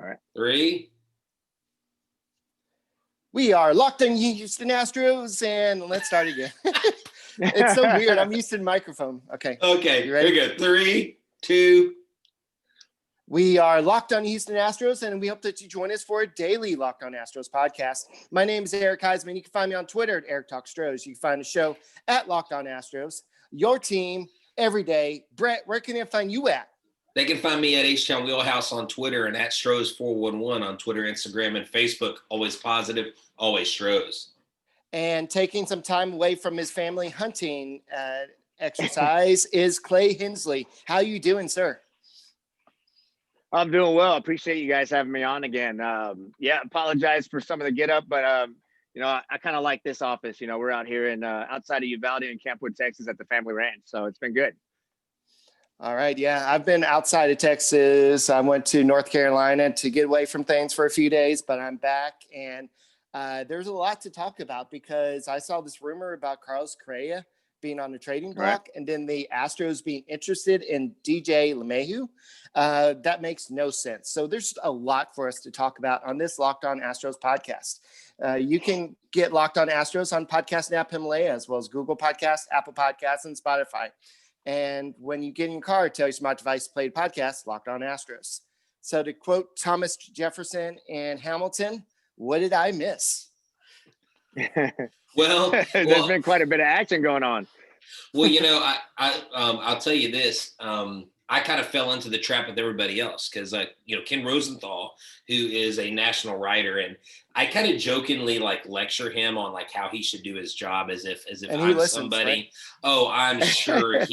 All right. 3. We are locked on Houston Astros, and let's start again. It's so weird. I'm used to the microphone. Okay. Okay. You ready? Here we go. 3, 2. We are Locked on Houston Astros, and we hope that you join us for a daily Locked on Astros podcast. My name is Eric Huysman. You can find me on Twitter at Eric Talk Stros. You can find the show at Locked on Astros. Your team every day. Brett, where can they find you at? They can find me at Htown Wheelhouse on Twitter and at Stros411 on Twitter, Instagram, and Facebook. Always positive, always Stros. And taking some time away from his family hunting exercise is Clay Hensley. How you doing, sir? I'm doing well. Appreciate you guys having me on again. Apologize for some of the get up, but I kind of like this office. We're out here in outside of Uvalde in Campwood, Texas at the family ranch. So it's been good. All right. Yeah, I've been outside of Texas. I went to North Carolina to get away from things for a few days, but I'm back. And there's a lot to talk about because I saw this rumor about Carlos Correa being on the trading block, and then the Astros being interested in DJ Lemahieu. That makes no sense. So there's a lot for us to talk about on this Locked on Astros podcast. You can get Locked on Astros on Podcast App Himalaya, as well as Google Podcasts, Apple Podcasts, and Spotify. And when you get in your car, tell your smart device to play the podcast, Locked on Astros. So to quote Thomas Jefferson and Hamilton, what did I miss? Well, there's been quite a bit of action going on. Well, I'll tell you this. I kind of fell into the trap with everybody else because, Ken Rosenthal, who is a national writer, and I kind of jokingly lecture him on how he should do his job as if I'm somebody. Right? Oh, I'm sure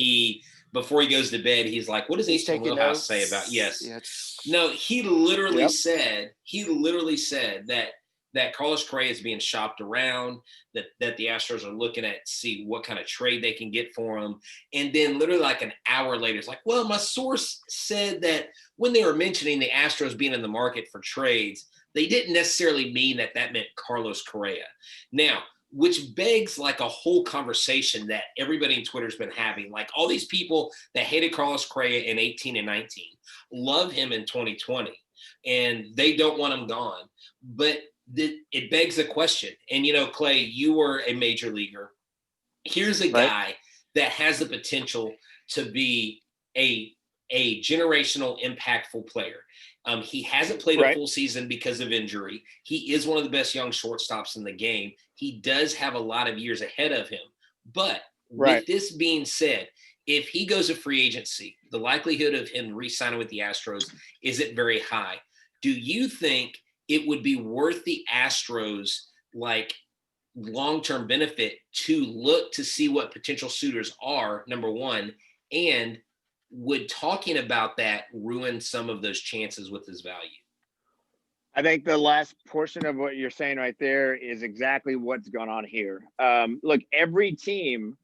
before he goes to bed, he's like, "What does Htown Wheelhouse say about?" Yes. No, he literally said that Carlos Correa is being shopped around, that the Astros are looking at see what kind of trade they can get for him. And then literally an hour later, it's like, well, my source said that when they were mentioning the Astros being in the market for trades, they didn't necessarily mean that meant Carlos Correa. Now, which begs a whole conversation that everybody in Twitter's been having. All these people that hated Carlos Correa in 18 and 19 love him in 2020, and they don't want him gone. But it begs the question. And, Clay, you were a major leaguer. Here's a guy that has the potential to be a generational impactful player. He hasn't played a full season because of injury. He is one of the best young shortstops in the game. He does have a lot of years ahead of him. But with this being said, if he goes to free agency, the likelihood of him re-signing with the Astros isn't very high. Do you think it would be worth the Astros long-term benefit to look to see what potential suitors are, number one, and would talking about that ruin some of those chances with his value? I think the last portion of what you're saying right there is exactly what's going on here. Look, every team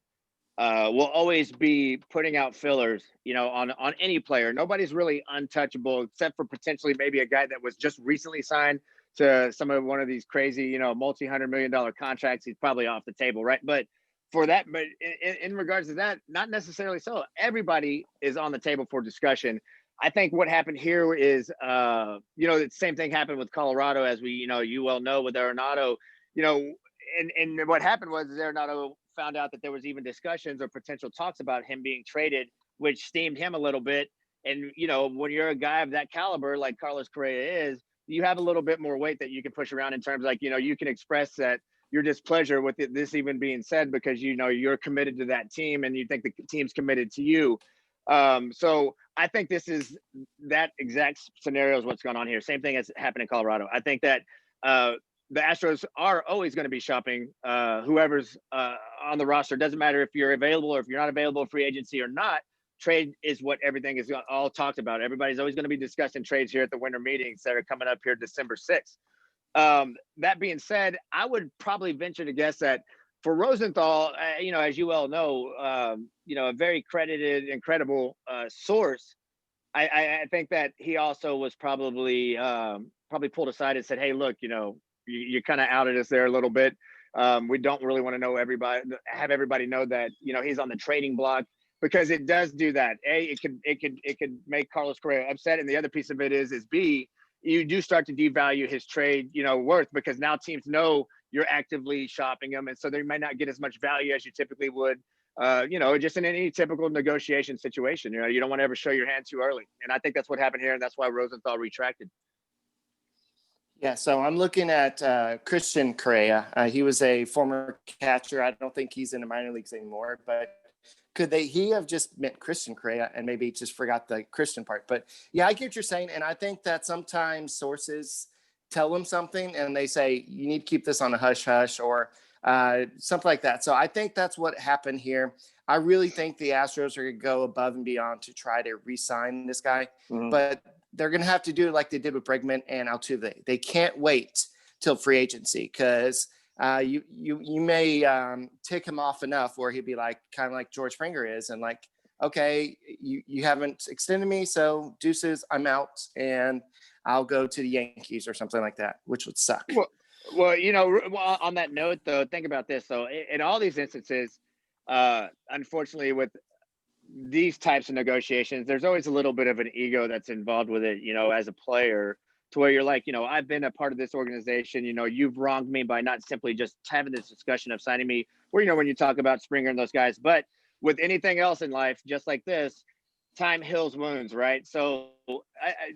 will always be putting out fillers, on any player. Nobody's really untouchable except for potentially maybe a guy that was just recently signed to one of these crazy, multi-$100-million contracts. He's probably off the table, right? But for that, but in regards to that, not necessarily so. Everybody is on the table for discussion. I think what happened here is, the same thing happened with Colorado, as you well know, with Arenado, and what happened was Arenado found out that there was even discussions or potential talks about him being traded, which steamed him a little bit. And, when you're a guy of that caliber, like Carlos Correa is, you have a little bit more weight that you can push around in terms you can express that your displeasure with this even being said because, you're committed to that team and you think the team's committed to you. So I think this is that exact scenario is what's going on here. Same thing as happened in Colorado. I think that the Astros are always going to be shopping whoever's on the roster. Doesn't matter if you're available or if you're not available, free agency or not. Trade is what everything is all talked about. Everybody's always going to be discussing trades here at the winter meetings that are coming up here December 6th. That being said, I would probably venture to guess that for Rosenthal, as you well know, a very credited, incredible source. I think that he also was probably pulled aside and said, "Hey, look, you kind of outed us there a little bit. We don't really want to have everybody know that he's on the trading block." Because it does do that. A, it could make Carlos Correa upset, and the other piece of it is B, you do start to devalue his trade, worth, because now teams know you're actively shopping him. And so they might not get as much value as you typically would, just in any typical negotiation situation. You don't want to ever show your hand too early. And I think that's what happened here. And that's why Rosenthal retracted. Yeah, so I'm looking at Christian Correa. He was a former catcher. I don't think he's in the minor leagues anymore, but could he have just meant Christian Correa and maybe just forgot the Christian part? But yeah, I get what you're saying. And I think that sometimes sources tell them something and they say, you need to keep this on a hush hush or something like that. So I think that's what happened here. I really think the Astros are going to go above and beyond to try to re-sign this guy, but they're going to have to do it like they did with Bregman and Altuve. They can't wait till free agency because you may tick him off enough where he'd be like, kind of like George Springer is, and like, okay, you haven't extended me, so deuces, I'm out, and I'll go to the Yankees or something like that, which would suck. Well, on that note, though, think about this. So in all these instances, unfortunately, with these types of negotiations, there's always a little bit of an ego that's involved with it, as a player, to where you're like, I've been a part of this organization, you've wronged me by not simply just having this discussion of signing me, or, when you talk about Springer and those guys. But with anything else in life, just like this, time heals wounds, right? So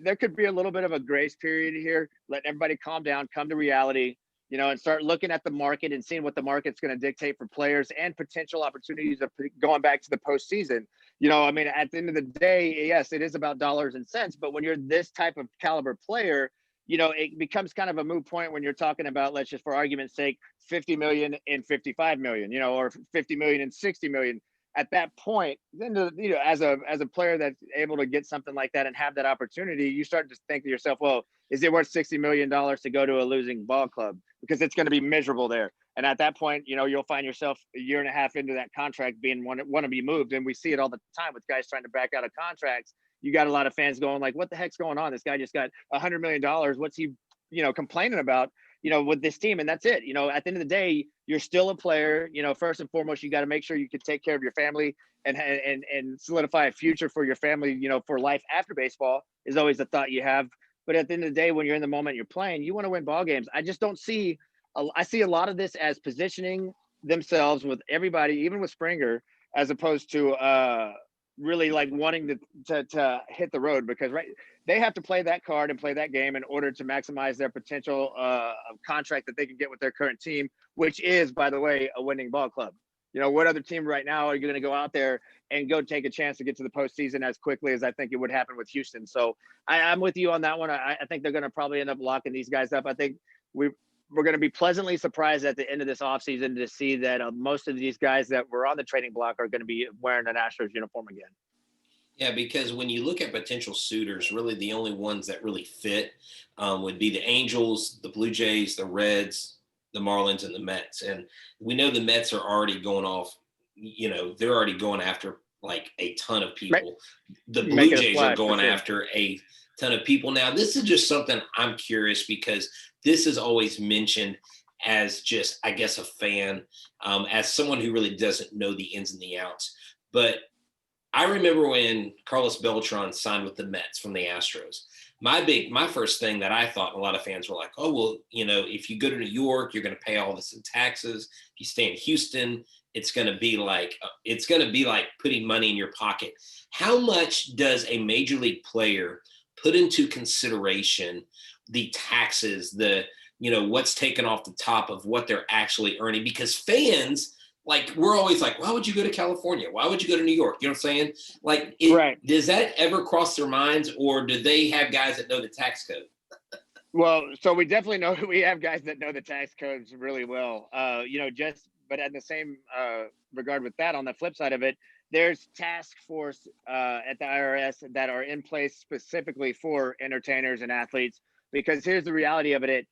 there could be a little bit of a grace period here. Let everybody calm down, come to reality, and start looking at the market and seeing what the market's going to dictate for players and potential opportunities of going back to the postseason. At the end of the day, yes, it is about dollars and cents, but when you're this type of caliber player, it becomes kind of a moot point when you're talking about, let's just for argument's sake, 50 million and 55 million, or 50 million and 60 million. At that point, then, as a player that's able to get something like that and have that opportunity, you start to think to yourself, well, is it worth $60 million to go to a losing ball club? Because it's going to be miserable there. And at that point, you'll find yourself a year and a half into that contract being want to be moved. And we see it all the time with guys trying to back out of contracts. You got a lot of fans going like, what the heck's going on? This guy just got $100 million. What's he, complaining about, with this team? And that's it. At the end of the day, you're still a player. First and foremost, you got to make sure you can take care of your family and solidify a future for your family, for life after baseball is always the thought you have. But at the end of the day, when you're in the moment you're playing, you want to win ball games. I just don't see, I see a lot of this as positioning themselves with everybody, even with Springer, as opposed to really like wanting to hit the road, because they have to play that card and play that game in order to maximize their potential contract that they can get with their current team, which is, by the way, a winning ball club. What other team right now are you going to go out there and go take a chance to get to the postseason as quickly as I think it would happen with Houston? So I'm with you on that one. I think they're going to probably end up locking these guys up. I think we're going to be pleasantly surprised at the end of this offseason to see that most of these guys that were on the trading block are going to be wearing an Astros uniform again. Yeah, because when you look at potential suitors, really the only ones that really fit would be the Angels, the Blue Jays, the Reds, the Marlins, and the Mets. And we know the Mets are already going off, they're already going after like a ton of people. The Blue Jays are going after a ton of people. Now, this is just something I'm curious, because this is always mentioned as just, I guess, a fan, as someone who really doesn't know the ins and the outs. But I remember when Carlos Beltran signed with the Mets from the Astros. My first thing that I thought, and a lot of fans were like, oh, well, if you go to New York, you're going to pay all this in taxes. If you stay in Houston, it's going to be like putting money in your pocket. How much does a major league player put into consideration the taxes, what's taken off the top of what they're actually earning? Because fans, like, we're always like, why would you go to California? Why would you go to New York? You know what I'm saying? Like, Does that ever cross their minds, or do they have guys that know the tax code? Well, so we definitely know we have guys that know the tax codes really well. But in the same regard with that, on the flip side of it, there's task force at the IRS that are in place specifically for entertainers and athletes. Because here's the reality of it.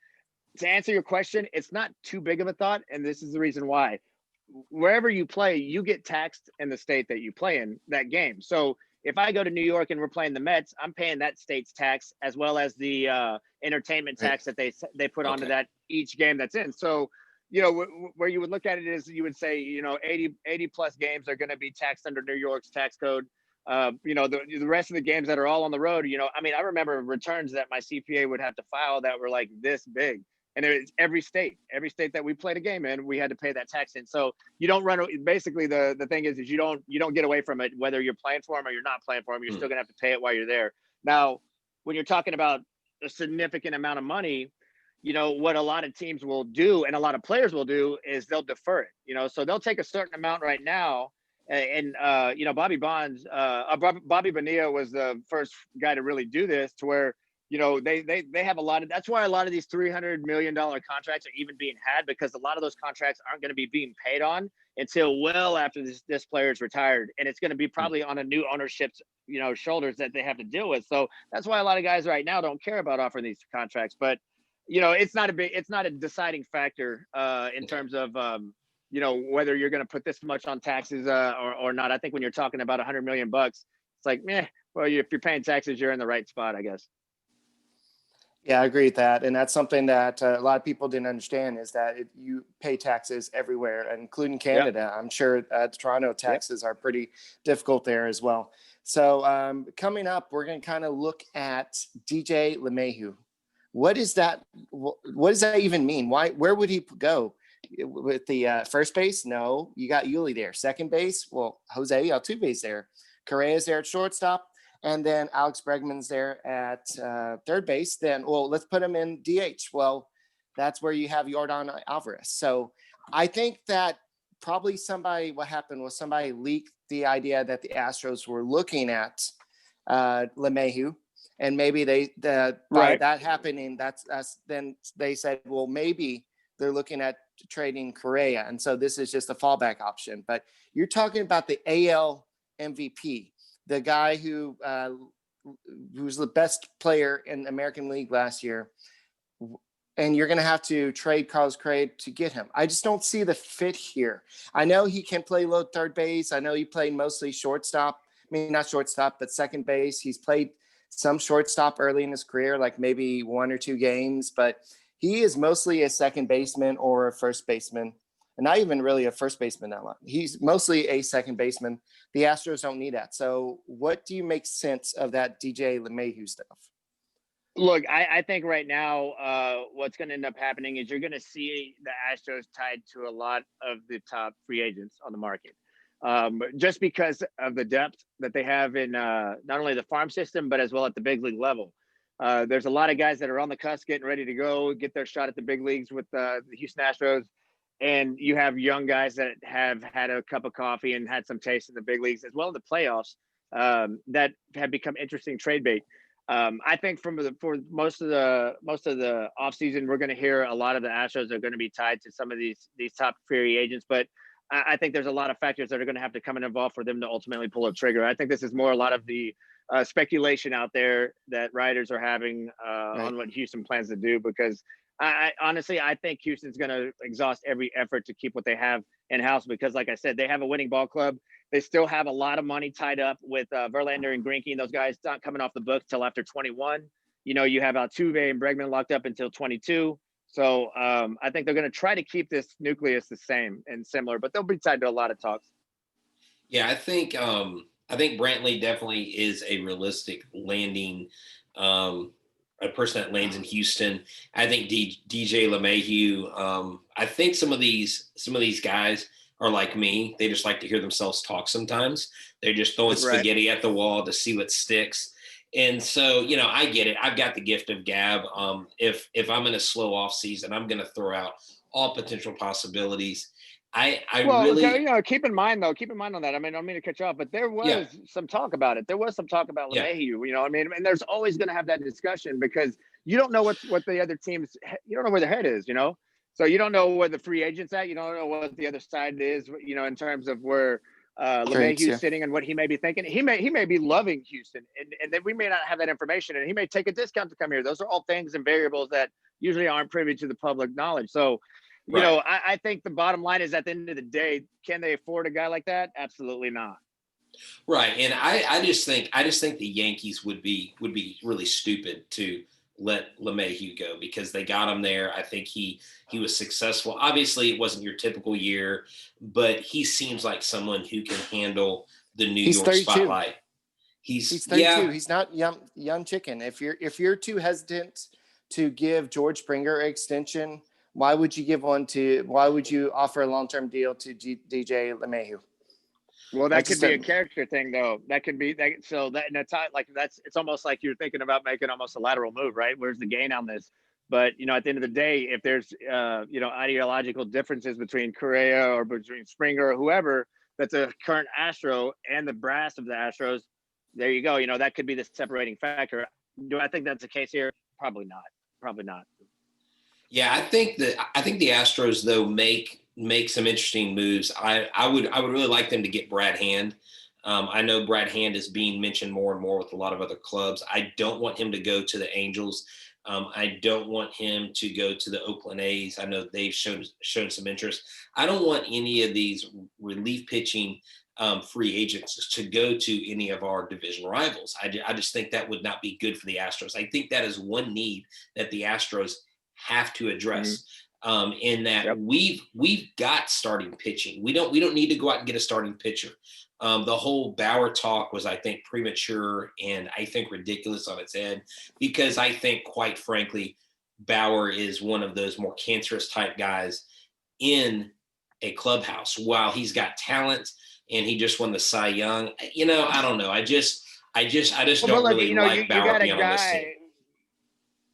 To answer your question, it's not too big of a thought, and this is the reason why. Wherever you play, you get taxed in the state that you play in that game. So if I go to New York and we're playing the Mets, I'm paying that state's tax as well as the entertainment tax that they put onto that each game that's in. So, where you would look at it is you would say, 80 plus games are going to be taxed under New York's tax code. The rest of the games that are all on the road, I mean, I remember returns that my CPA would have to file that were like this big. And it's every state that we played a game in, we had to pay that tax in. So you don't run. Basically, the thing is you don't get away from it, whether you're playing for them or you're not playing for them. You're still gonna have to pay it while you're there. Now, when you're talking about a significant amount of money, what a lot of teams will do and a lot of players will do is they'll defer it. So they'll take a certain amount right now. And Bobby Bonilla was the first guy to really do this, to where they have a lot of. That's why a lot of these $300 million contracts are even being had, because a lot of those contracts aren't going to be being paid on until well after this player is retired, and it's going to be probably on a new ownership's shoulders that they have to deal with. So that's why a lot of guys right now don't care about offering these contracts. But it's not a deciding factor in terms of whether you're going to put this much on taxes or not. I think when you're talking about $100 million, it's like, well, if you're paying taxes, you're in the right spot, I guess. Yeah, I agree with that. And that's something that a lot of people didn't understand, is that you pay taxes everywhere, including Canada. Yep. I'm sure Toronto taxes are pretty difficult there as well. So coming up, we're going to kind of look at DJ Lemahieu. What does that even mean? Where would he go? With the first base? No, you got Yuli there. Second base? Well, Jose Altuve's there. Correa's there at shortstop. And then Alex Bregman's there at third base. Then, let's put him in DH. Well, that's where you have Yordan Alvarez. So I think that probably what happened was somebody leaked the idea that the Astros were looking at Lemahieu. And maybe by that happening, then they said, well, maybe they're looking at trading Correa. And so this is just a fallback option. But you're talking about the AL MVP. The guy who was the best player in the American League last year, and you're going to have to trade Carlos Correa to get him. I just don't see the fit here. I know he can play low third base. I know he played mostly shortstop. I mean, not shortstop, but second base. He's played some shortstop early in his career, like maybe 1 or 2 games, but he is mostly a second baseman or a first baseman. And not even really a first baseman that long. He's mostly a second baseman. The Astros don't need that. So what do you make sense of that DJ LeMahieu stuff? Look, I think right now what's going to end up happening is you're going to see the Astros tied to a lot of the top free agents on the market. Just because of the depth that they have in not only the farm system, but as well at the big league level. There's a lot of guys that are on the cusp getting ready to go get their shot at the big leagues with the Houston Astros. And you have young guys that have had a cup of coffee and had some taste in the big leagues as well in the playoffs that have become interesting trade bait. I think for most of the offseason, we're going to hear a lot of the Astros are going to be tied to some of these top free agents. But I think there's a lot of factors that are going to have to come and involve for them to ultimately pull a trigger. I think this is more a lot of the speculation out there that writers are having on what Houston plans to do, because I honestly think Houston's going to exhaust every effort to keep what they have in-house, because like I said, they have a winning ball club. They still have a lot of money tied up with Verlander and Greinke, and those guys not coming off the books till after 21. You have Altuve and Bregman locked up until 22. So I think they're going to try to keep this nucleus the same and similar, but they'll be tied to a lot of talks. Yeah, I think Brantley definitely is a realistic landing a person that lands in Houston. I think DJ LeMahieu. I think some of these guys are like me. They just like to hear themselves talk sometimes. They're just throwing spaghetti at the wall to see what sticks. And so, I get it. I've got the gift of gab. If I'm in a slow off season, I'm going to throw out all potential possibilities. Keep in mind on that. I mean, I don't mean to cut you off, but there was some talk about it. There was some talk about LeMahieu, and there's always going to have that discussion, because you don't know what the other teams, you don't know where their head is, so you don't know where the free agent's at. You don't know what the other side is, in terms of where LeMahieu's sitting and what he may be thinking. He may be loving Houston, and then we may not have that information, and he may take a discount to come here. Those are all things and variables that usually aren't privy to the public knowledge. So, I think the bottom line is, at the end of the day, can they afford a guy like that? Absolutely not. Right. And I just think the Yankees would be really stupid to let LeMahieu go, because they got him there. I think he was successful. Obviously, it wasn't your typical year, but he seems like someone who can handle the New York spotlight. He's 32. He's not young chicken. If you're too hesitant to give George Springer an extension, why would you offer a long-term deal to DJ LeMahieu? Well, that could be a character thing, though. That could be that. So that's like it's almost like you're thinking about making almost a lateral move, right? Where's the gain on this? But at the end of the day, if there's ideological differences between Correa or between Springer or whoever that's a current Astro and the brass of the Astros, there you go. That could be the separating factor. Do I think that's the case here? Probably not. Probably not. Yeah, I think the Astros though make some interesting moves. I would really like them to get Brad Hand. I know Brad Hand is being mentioned more and more with a lot of other clubs. I don't want him to go to the Angels. I don't want him to go to the Oakland A's. I know they've shown some interest. I don't want any of these relief pitching free agents to go to any of our division rivals. I just think that would not be good for the Astros. I think that is one need that the Astros have to address. In that we've got starting pitching. We don't need to go out and get a starting pitcher. The whole Bauer talk was, I think, premature and I think ridiculous on its head, because I think, quite frankly, Bauer is one of those more cancerous type guys in a clubhouse. While he's got talent and he just won the Cy Young, I don't know. I just don't really like Bauer being on this team.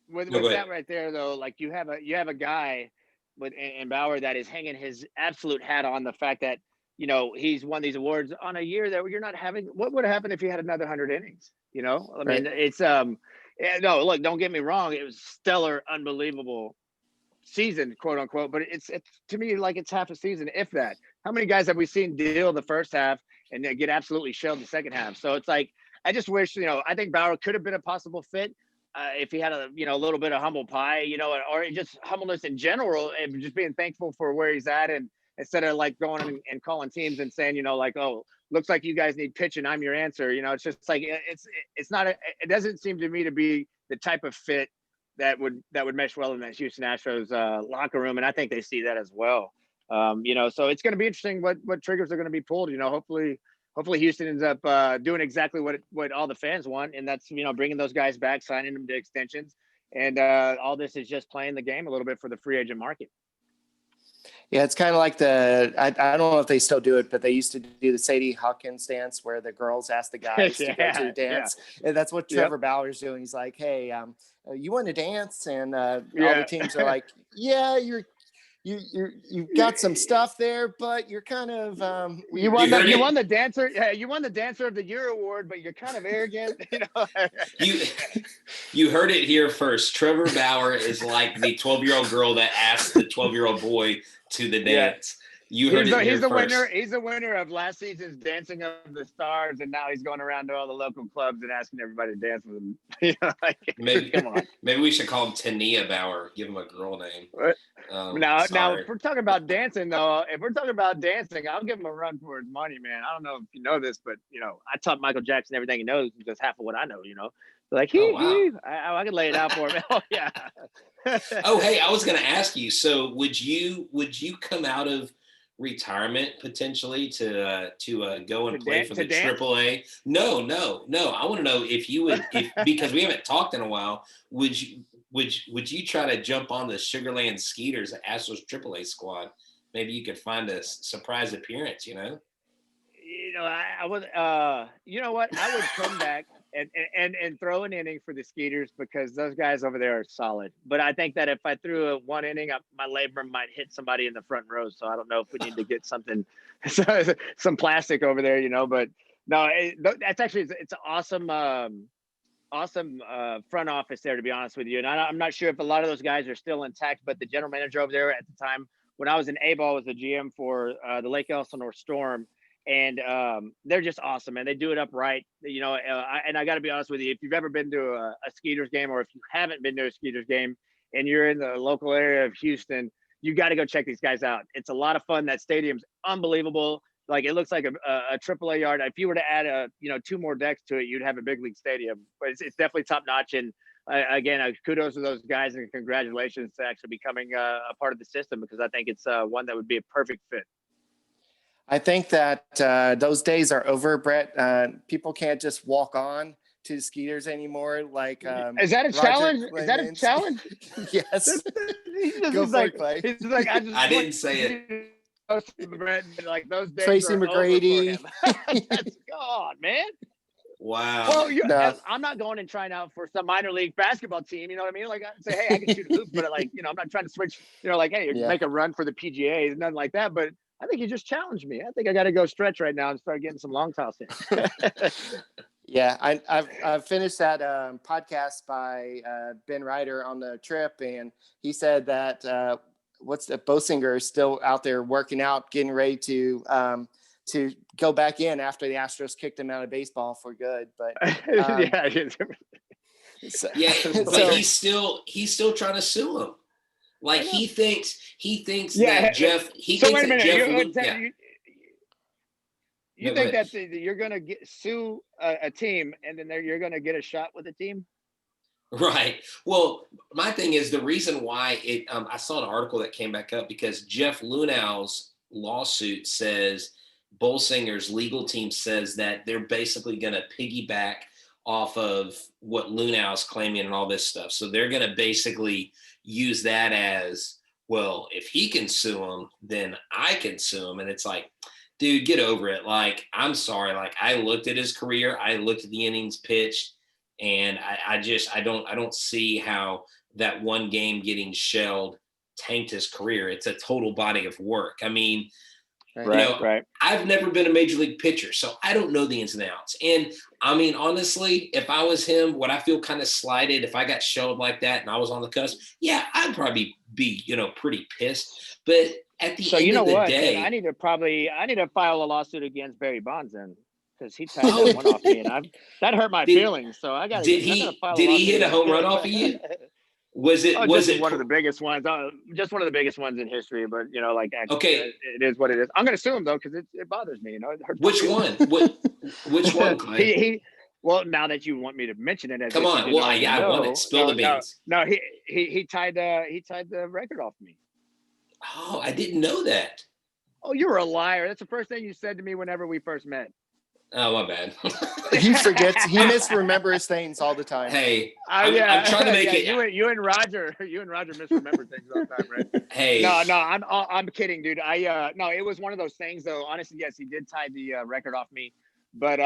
With that right there, though, like you have a guy in Bauer that is hanging his absolute hat on the fact that he's won these awards on a year that you're not having. What would happen if he had another 100 innings? I mean, it's no, look, don't get me wrong, it was stellar, unbelievable season, quote unquote, but it's to me like it's half a season, if that. How many guys have we seen deal the first half and then get absolutely shelled the second half? So it's like, I just wish, I think Bauer could have been a possible fit. If he had a little bit of humble pie, or just humbleness in general, and just being thankful for where he's at, and instead of like going and calling teams and saying, like, oh, looks like you guys need pitching, I'm your answer. It's just like it's not. It doesn't seem to me to be the type of fit that would mesh well in that Houston Astros locker room, and I think they see that as well. So it's going to be interesting what triggers are going to be pulled. Hopefully Houston ends up doing exactly what all the fans want, and that's bringing those guys back, signing them to extensions, and all this is just playing the game a little bit for the free agent market. Yeah, it's kind of like I don't know if they still do it, but they used to do the Sadie Hawkins dance where the girls ask the guys to go to the dance. Yeah. And that's what Trevor Bauer's doing. He's like, hey, you want to dance? And all the teams are like, yeah, you've got some stuff there, but you're kind of you won the dancer of the year award, but you're kind of arrogant. You heard it here first. Trevor Bauer is like the 12-year-old girl that asked the 12-year-old boy to the dance. You heard it here first. He's the winner of last season's Dancing of the Stars, and now he's going around to all the local clubs and asking everybody to dance with him. Come on. Maybe we should call him Tania Bauer. Give him a girl name. Now, if we're talking about dancing, though, I'll give him a run for his money, man. I don't know if you know this, but I taught Michael Jackson everything he knows, just half of what I know. Like I could lay it out for him. Oh yeah. Oh hey, I was going to ask you. So would you come out of retirement potentially to go and play for the AAA? No. I want to know if you would, because we haven't talked in a while. Would you try to jump on the Sugarland Skeeters, the Astros AAA squad? Maybe you could find a surprise appearance. I would. You know what? I would come back and throw an inning for the Skeeters, because those guys over there are solid. But I think that if I threw one inning, my labrum might hit somebody in the front row. So I don't know if we need to get something, some plastic over there, But no, that's actually it's an awesome front office there, to be honest with you. And I'm not sure if a lot of those guys are still intact, but the general manager over there at the time when I was in A-ball was the GM for the Lake Elsinore Storm. And they're just awesome, man. They do it upright, and I got to be honest with you, if you've ever been to a Skeeters game, or if you haven't been to a Skeeters game and you're in the local area of Houston, you got to go check these guys out. It's a lot of fun. That stadium's unbelievable. Like, it looks like a AAA yard. If you were to add 2 more decks to it, you'd have a big league stadium. But it's definitely top notch. And again, kudos to those guys, and congratulations to actually becoming a part of the system, because I think it's one that would be a perfect fit. I think that those days are over, Brett. People can't just walk on to the Skeeters anymore. Like Is that a Roger challenge? Is that a Clemens. challenge? Yes. He's just Go he's for like it, Clay. he's like I just I want didn't say it. you to know, Brett, like those days Tracy are over for McGrady. him. That's God, man. Wow. Well, No. I'm not going and trying out for some minor league basketball team. You know what I mean? Like I say, hey, I can shoot a hoop, but like I'm not trying to switch. Like hey, Yeah. make a run for the PGA, nothing like that. But I think you just challenged me. I think I got to go stretch right now and start getting some long toss in. Yeah, I've finished that podcast by Ben Ryder on the trip, and he said that Bosinger is still out there working out, getting ready to go back in after the Astros kicked him out of baseball for good. But yeah, Yeah, but so, he's still trying to sue him. Like he thinks Yeah, that Jeff. He so thinks wait a that minute. Jeff. You No, think go ahead. that you're gonna sue a team, and then you're gonna get a shot with a team? Right. Well, my thing is the reason why it. I saw an article that came back up because Jeff Lunau's lawsuit says Bolsinger's legal team says that they're basically going to piggyback off of what Lunau's claiming and all this stuff. So they're going to basically use that as, well, if he can sue him, then I can sue him. And it's like, dude, get over it. Like, I'm sorry. Like, I looked at his career. I looked at the innings pitched, and I don't see how that one game getting shelled tanked his career. It's a total body of work. I mean, Right. I've never been a major league pitcher, so I don't know the ins and outs. And I mean, honestly, if I was him, would I feel kind of slighted if I got shelled like that and I was on the cusp? Yeah, I'd probably be, pretty pissed. But at the end of the day, I need to file a lawsuit against Barry Bonds then, because he tied that one off me, and that hurt my feelings. So I got to. Did he hit a home run off of you? Was it one of the biggest ones? Just one of the biggest ones in history. But okay, it is what it is. I'm going to sue him though because it bothers me. It hurts. Which one? Which one, Clay? Well, now that you want me to mention it, come on. Well, I want it. Spill the beans. No, he tied the record off me. Oh, I didn't know that. Oh, you're a liar. That's the first thing you said to me whenever we first met. Oh, my bad. He forgets. He misremembers things all the time. Hey, I'm trying to make it. You and Roger misremember things all the time, right? Hey. No, I'm kidding, dude. No, it was one of those things though. Honestly, yes, he did tie the record off me, but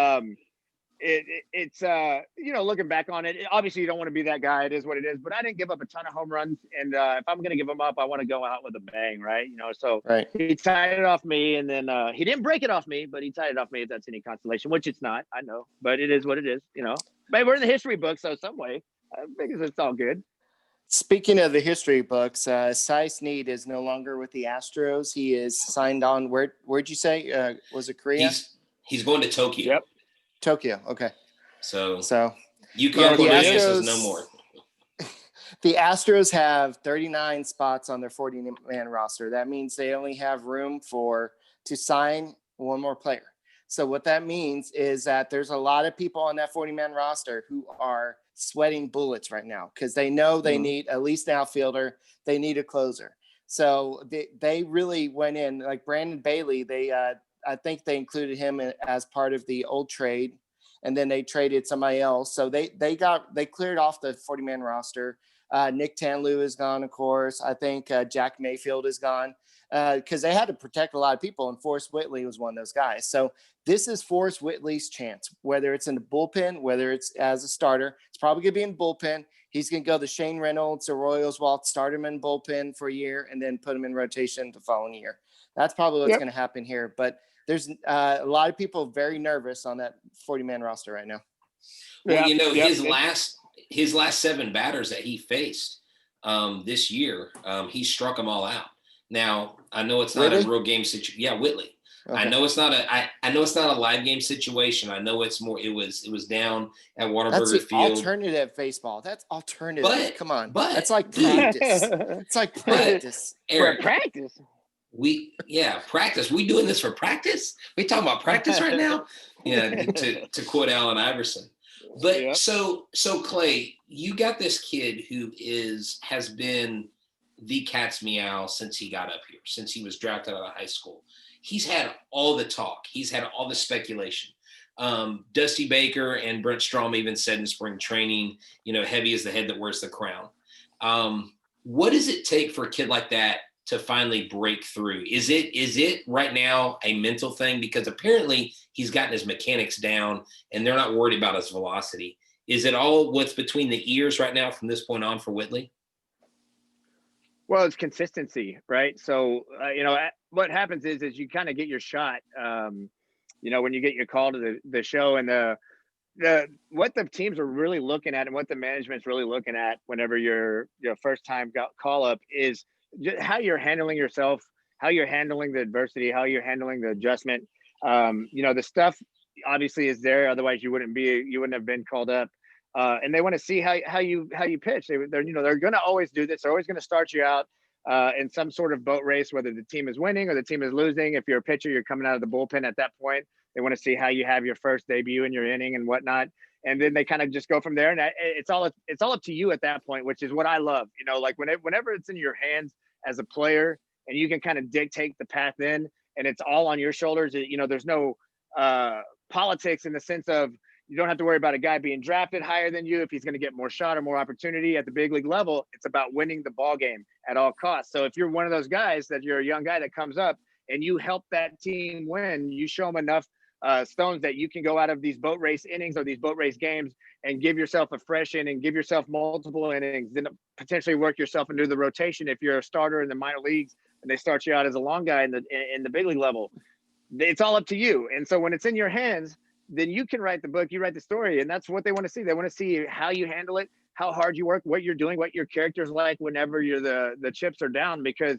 it's looking back on it, obviously you don't want to be that guy. It is what it is. But I didn't give up a ton of home runs, and if I'm going to give them up, I want to go out with a bang, right? So right. He tied it off me, and then he didn't break it off me, but he tied it off me. If that's any consolation, which it's not, I know, but it is what it is. But we're in the history book, so some way I think it's all good. Speaking of the history books, Cy Snead is no longer with the Astros. He is signed on. Where'd you say? Was it Korea? He's going to Tokyo. Yep. Tokyo. Okay. So you can says no more. The Astros have 39 spots on their 40-man roster. That means they only have room to sign one more player. So what that means is that there's a lot of people on that 40-man roster who are sweating bullets right now because they know they need at least an outfielder. They need a closer. So they really went in, like Brandon Bailey. I think they included him as part of the old trade, and then they traded somebody else. So they cleared off the 40-man roster. Nick Tanlu is gone, of course. I think Jack Mayfield is gone because they had to protect a lot of people, and Forrest Whitley was one of those guys. So this is Forrest Whitley's chance, whether it's in the bullpen, whether it's as a starter. It's probably going to be in bullpen. He's going to go the Shane Reynolds or Royals Walt, start him in bullpen for a year, and then put him in rotation the following year. That's probably what's going to happen here. But there's a lot of people very nervous on that 40-man roster right now. Well, his last 7 batters that he faced this year, he struck them all out. Now, I know it's not a real game situation. Yeah, Whitley. Okay. I know it's not a live game situation. I know it's more. It was down at Whataburger Field. Alternative baseball. That's alternative. Come on. But that's like practice. It's like practice. Eric, practice. Practice. We doing this for practice? We talking about practice right now? Yeah, to quote Allen Iverson. But so Clay, you got this kid who has been the cat's meow since he got up here, since he was drafted out of high school. he's had all the talk. He's had all the speculation. Dusty Baker and Brent Strom even said in spring training, heavy is the head that wears the crown. What does it take for a kid like that to finally break through? Is it right now a mental thing? Because apparently he's gotten his mechanics down and they're not worried about his velocity. Is it all what's between the ears right now from this point on for Whitley? Well, it's consistency, right? So, what happens is you kind of get your shot, when you get your call to the show, and what the teams are really looking at and what the management's really looking at whenever you're first time call up is just how you're handling yourself, how you're handling the adversity, how you're handling the adjustment. The stuff obviously is there. Otherwise you wouldn't have been called up. And they want to see how you pitch. They're going to always do this. They're always going to start you out in some sort of boat race, whether the team is winning or the team is losing. If you're a pitcher, you're coming out of the bullpen at that point. They want to see how you have your first debut in your inning and whatnot. And then they kind of just go from there. And it's all up to you at that point, which is what I love. Whenever it's in your hands as a player and you can kind of dictate the path in, and it's all on your shoulders. There's no politics in the sense of, you don't have to worry about a guy being drafted higher than you if he's going to get more shot or more opportunity at the big league level. It's about winning the ball game at all costs. So if you're one of those guys that you're a young guy that comes up and you help that team win, you show them enough stones that you can go out of these boat race innings or these boat race games and give yourself a fresh inning, give yourself multiple innings, then potentially work yourself into the rotation if you're a starter in the minor leagues and they start you out as a long guy in the big league level. It's all up to you. And so when it's in your hands, then you can write the book, you write the story, and that's what they want to see. They want to see how you handle it, how hard you work, what you're doing, what your character's like whenever the chips are down, because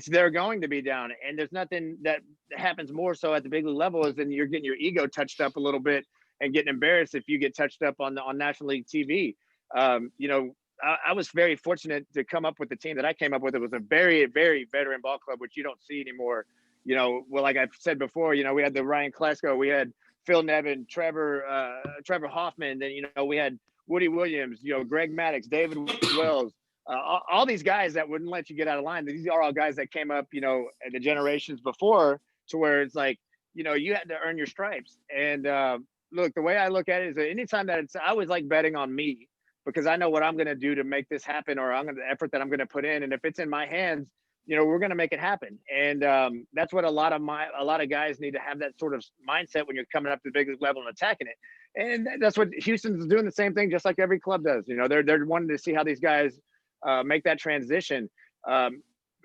they're going to be down. And there's nothing that happens more so at the big league level is then you're getting your ego touched up a little bit and getting embarrassed if you get touched up on National League TV. I was very fortunate to come up with the team that I came up with. It was a very, very veteran ball club, which you don't see anymore. Like I've said before, we had the Ryan Klesko, we had Phil Nevin, Trevor Hoffman. Then, we had Woody Williams, Greg Maddux, David Wells, all these guys that wouldn't let you get out of line. These are all guys that came up, at the generations before, to where it's like, you had to earn your stripes. And look, the way I look at it is that anytime that I always like betting on me, because I know what I'm going to do to make this happen, or the effort that I'm going to put in. And if it's in my hands, we're going to make it happen. And that's what a lot of guys need to have, that sort of mindset when you're coming up to the big league level and attacking it. And that's what Houston's doing, the same thing, just like every club does. They're wanting to see how these guys make that transition.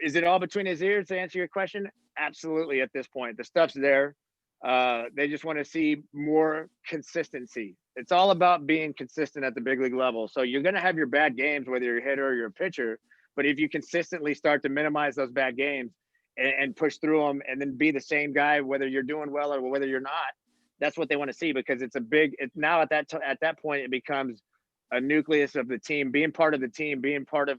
Is it all between his ears, to answer your question? Absolutely. At this point, the stuff's there. They just want to see more consistency. It's all about being consistent at the big league level. So you're going to have your bad games, whether you're a hitter or you're a pitcher. But if you consistently start to minimize those bad games and push through them, and then be the same guy, whether you're doing well or whether you're not, that's what they want to see, because it's now at that point, it becomes a nucleus of the team, being part of the team, being part of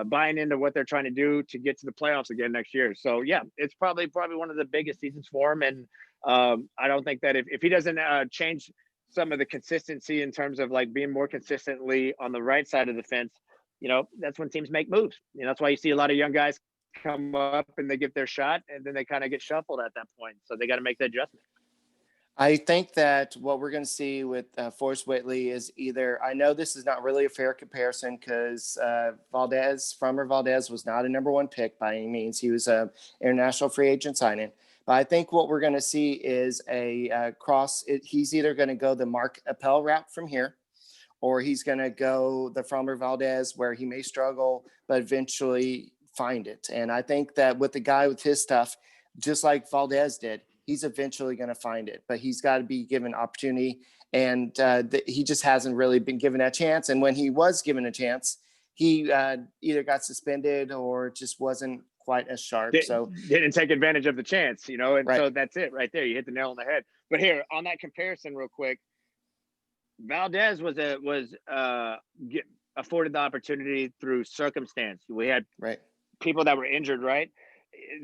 buying into what they're trying to do to get to the playoffs again next year. So yeah, it's probably one of the biggest seasons for him. And I don't think that if he doesn't change some of the consistency in terms of like being more consistently on the right side of the fence, that's when teams make moves. That's why you see a lot of young guys come up and they get their shot, and then they kind of get shuffled at that point. So they got to make the adjustment. I think that what we're going to see with Forrest Whitley is either, I know this is not really a fair comparison because Framber Valdez was not a number one pick by any means. He was an international free agent signing. But I think what we're going to see is he's either going to go the Mark Appel route from here, or he's going to go the Framber Valdez, where he may struggle, but eventually find it. And I think that with the guy with his stuff, just like Valdez did, he's eventually going to find it, but he's got to be given opportunity. And he just hasn't really been given that chance. And when he was given a chance, he either got suspended or just wasn't quite as sharp. So didn't take advantage of the chance, and right. So that's it right there. You hit the nail on the head. But here on that comparison real quick, Valdez was afforded the opportunity through circumstance. We had people that were injured, right?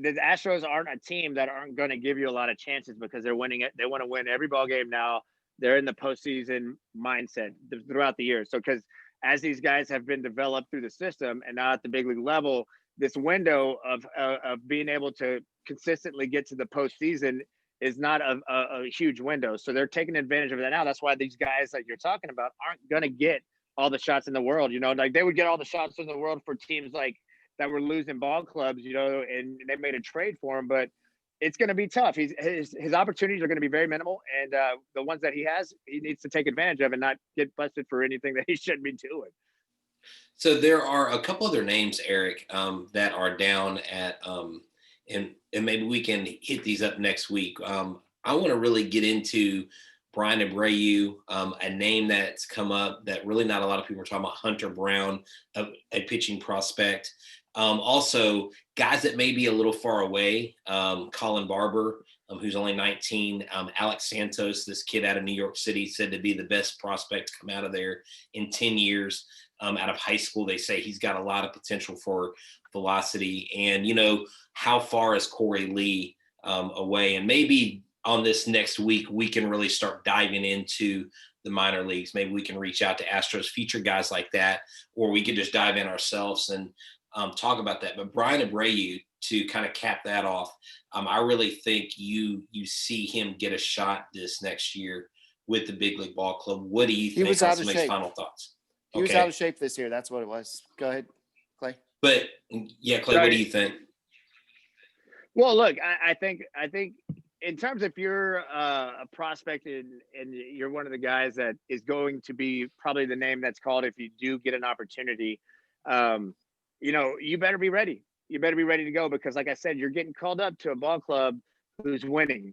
The Astros aren't a team that aren't going to give you a lot of chances because they're winning it. They want to win every ball game now. They're in the postseason mindset throughout the year. So because as these guys have been developed through the system and now at the big league level, this window of being able to consistently get to the postseason is not a huge window. So they're taking advantage of that now. That's why these guys that you're talking about aren't going to get all the shots in the world. You know, like they would get all the shots in the world for teams like that were losing ball clubs, you know, and they made a trade for him. But it's going to be tough. His opportunities are going to be very minimal, and the ones that he has, he needs to take advantage of and not get busted for anything that he shouldn't be doing. So there are a couple other names, Eric, that are down at, and maybe we can hit these up next week. I want to really get into Brian Abreu, a name that's come up that really not a lot of people are talking about. Hunter Brown, a pitching prospect. Also, guys that may be a little far away. Colin Barber, who's only 19. Alex Santos, this kid out of New York City, said to be the best prospect to come out of there in 10 years. Out of high school, they say he's got a lot of potential for velocity. And, you know, how far is Corey Lee away? And maybe on this next week, we can really start diving into the minor leagues. Maybe we can reach out to Astros, feature guys like that, or we could just dive in ourselves and talk about that. But Brian Abreu, to kind of cap that off, I really think you see him get a shot this next year with the big league ball club. What do you think? He was out of shape. Final thoughts. He was out of shape this year. That's what it was. Go ahead, Clay. But yeah, Clay, what do you think? Well, look, I think in terms of if you're a prospect and you're one of the guys that is going to be probably the name that's called if you do get an opportunity, you know, you better be ready. You better be ready to go because, like I said, you're getting called up to a ball club who's winning.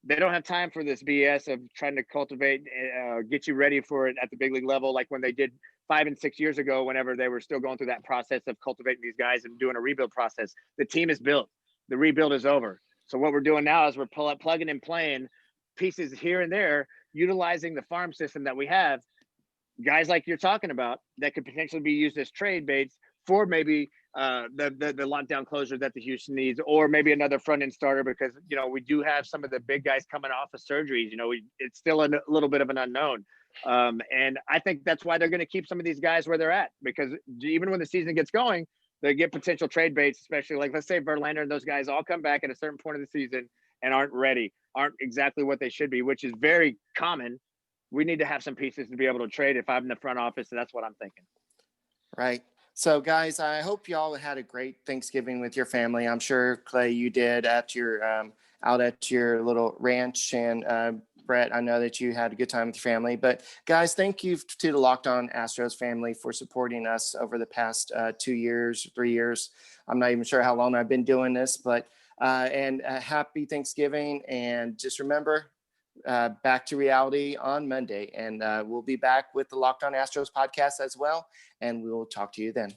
They don't have time for this BS of trying to cultivate, get you ready for it at the big league level, like when they did 5 and 6 years ago, whenever they were still going through that process of cultivating these guys and doing a rebuild process. The team is built. The rebuild is over. So what we're doing now is we're plugging and playing pieces here and there, utilizing the farm system that we have. Guys like you're talking about that could potentially be used as trade baits for maybe the lockdown closure that the Houston needs, or maybe another front end starter because, you know, we do have some of the big guys coming off of surgeries. You know, it's still a little bit of an unknown. And I think that's why they're going to keep some of these guys where they're at, because even when the season gets going, they get potential trade baits, especially like, let's say Verlander and those guys all come back at a certain point of the season and aren't ready, aren't exactly what they should be, which is very common. We need to have some pieces to be able to trade if I'm in the front office. And that's what I'm thinking. Right. So guys, I hope y'all had a great Thanksgiving with your family. I'm sure, Clay, you did at your out at your little ranch, and Brett, I know that you had a good time with your family. But guys, thank you to the Locked On Astros family for supporting us over the past 2 years, 3 years. I'm not even sure how long I've been doing this, but and happy Thanksgiving. And just remember, back to reality on Monday. And we'll be back with the Locked On Astros podcast as well. And we will talk to you then.